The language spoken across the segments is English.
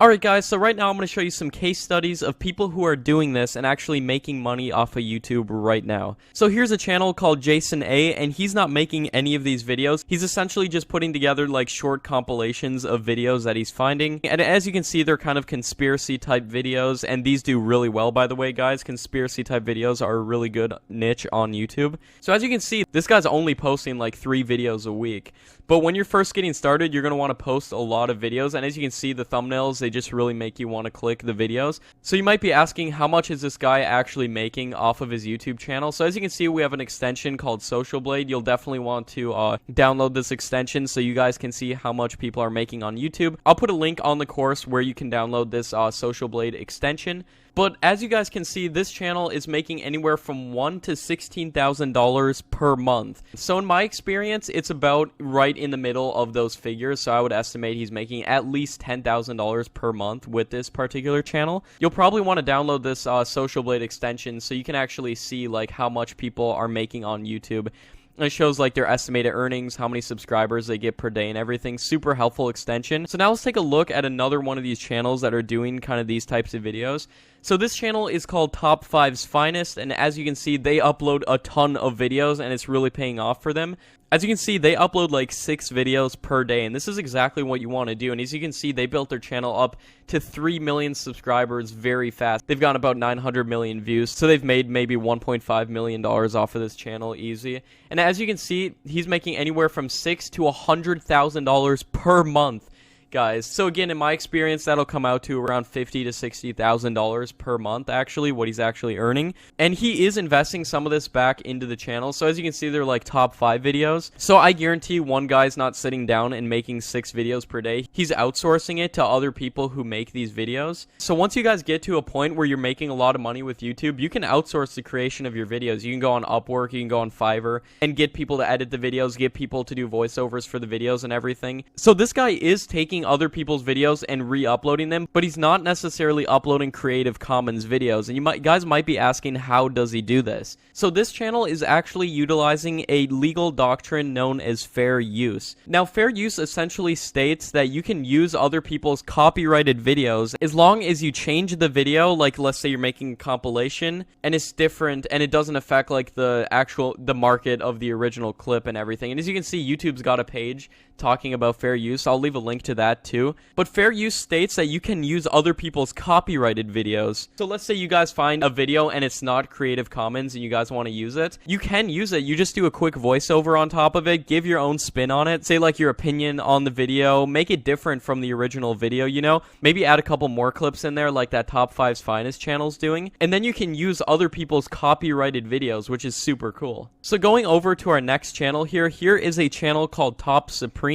Alright guys, so right now I'm going to show you some case studies of people who are doing this and actually making money off of YouTube right now. So here's a channel called Jason A, and he's not making any of these videos. He's essentially just putting together like short compilations of videos that he's finding. And as you can see, they're kind of conspiracy type videos, and these do really well, by the way, guys. Conspiracy type videos are a really good niche on YouTube. So as you can see, this guy's only posting like 3 videos a week. But when you're first getting started, you're going to want to post a lot of videos, and as you can see, the thumbnails, they just really make you want to click the videos. So you might be asking, how much is this guy actually making off of his YouTube channel? So as you can see, we have an extension called Social Blade. You'll definitely want to download this extension so you guys can see how much people are making on YouTube. I'll put a link on the course where you can download this Social Blade extension. But as you guys can see, this channel is making anywhere from $1,000 to $16,000 per month. So in my experience, it's about right in the middle of those figures. So I would estimate he's making at least $10,000 per month with this particular channel. You'll probably want to download this Social Blade extension so you can actually see like how much people are making on YouTube. It shows like their estimated earnings, how many subscribers they get per day and everything. Super helpful extension. So now let's take a look at another one of these channels that are doing kind of these types of videos. So this channel is called Top 5's Finest, and as you can see, they upload a ton of videos, and it's really paying off for them. As you can see, they upload like 6 videos per day, and this is exactly what you want to do. And as you can see, they built their channel up to 3 million subscribers very fast. They've gotten about 900 million views, so they've made maybe $1.5 million off of this channel easy. And as you can see, he's making anywhere from $6,000 to $100,000 per month, guys. So again, in my experience, that'll come out to around $50,000 to $60,000 per month, actually, what he's actually earning. And he is investing some of this back into the channel. So as you can see, they're like top 5 videos. So I guarantee one guy's not sitting down and making 6 videos per day. He's outsourcing it to other people who make these videos. So once you guys get to a point where you're making a lot of money with YouTube, you can outsource the creation of your videos. You can go on Upwork, you can go on Fiverr, and get people to edit the videos, get people to do voiceovers for the videos and everything. So this guy is taking other people's videos and re-uploading them, but he's not necessarily uploading Creative Commons videos. And you guys might be asking, how does he do this? So this channel is actually utilizing a legal doctrine known as fair use. Now, fair use essentially states that you can use other people's copyrighted videos as long as you change the video, like let's say you're making a compilation and it's different and it doesn't affect like the market of the original clip and everything. And as you can see, YouTube's got a page talking about fair use. I'll leave a link to that too. But fair use states that you can use other people's copyrighted videos. So let's say you guys find a video and it's not Creative Commons and you guys want to use it. You can use it. You just do a quick voiceover on top of it, give your own spin on it, say like your opinion on the video, make it different from the original video, you know? Maybe add a couple more clips in there like that Top 5's Finest channel's doing. And then you can use other people's copyrighted videos, which is super cool. So going over to our next channel here is a channel called Top Supreme.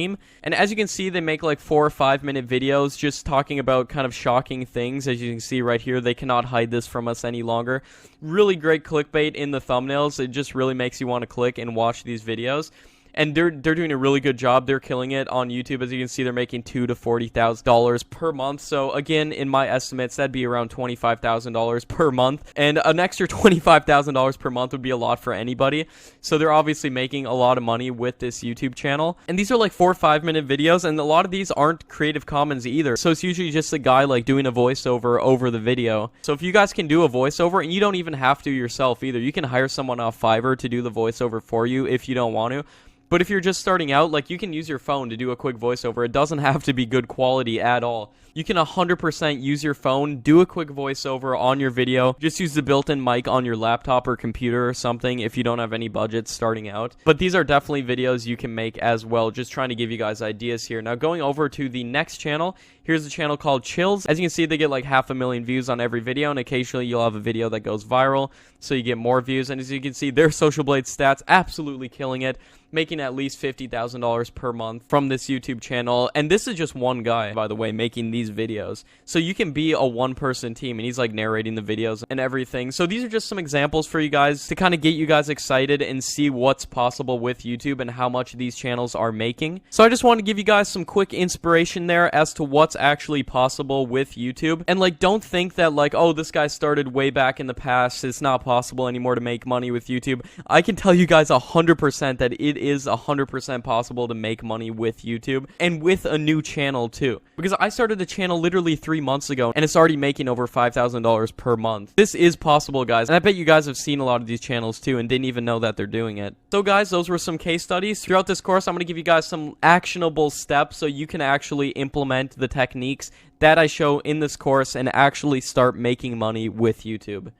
And as you can see, they make like 4 or 5 minute videos just talking about kind of shocking things. As you can see right here, they cannot hide this from us any longer. Really great clickbait in the thumbnails. It just really makes you want to click and watch these videos. And they're doing a really good job. They're killing it on YouTube. As you can see, they're making $2,000 to $40,000 per month. So again, in my estimates, that'd be around $25,000 per month. And an extra $25,000 per month would be a lot for anybody. So they're obviously making a lot of money with this YouTube channel. And these are like 4 or 5 minute videos, and a lot of these aren't Creative Commons either. So it's usually just a guy like doing a voiceover over the video. So if you guys can do a voiceover, and you don't even have to yourself either, you can hire someone off Fiverr to do the voiceover for you if you don't want to. But if you're just starting out, like, you can use your phone to do a quick voiceover. It doesn't have to be good quality at all. You can 100% use your phone, do a quick voiceover on your video. Just use the built-in mic on your laptop or computer or something if you don't have any budget starting out. But these are definitely videos you can make as well, just trying to give you guys ideas here. Now, going over to the next channel, here's a channel called Chills. As you can see, they get like 500,000 views on every video, and occasionally you'll have a video that goes viral, so you get more views. And as you can see, their Social Blade stats absolutely killing it, making at least $50,000 per month from this YouTube channel. And this is just one guy, by the way, making these videos. So you can be a one-person team, and he's like narrating the videos and everything. So these are just some examples for you guys to kind of get you guys excited and see what's possible with YouTube and how much these channels are making. So I just want to give you guys some quick inspiration there as to what's actually possible with YouTube. And like, don't think that like, oh, this guy started way back in the past, it's not possible anymore to make money with YouTube. I can tell you guys 100% that it is 100% possible to make money with YouTube, and with a new channel too. Because I started a channel literally 3 months ago, and it's already making over $5,000 per month. This is possible, guys, and I bet you guys have seen a lot of these channels too and didn't even know that they're doing it. So guys, those were some case studies. Throughout this course, I'm going to give you guys some actionable steps so you can actually implement the techniques that I show in this course and actually start making money with YouTube.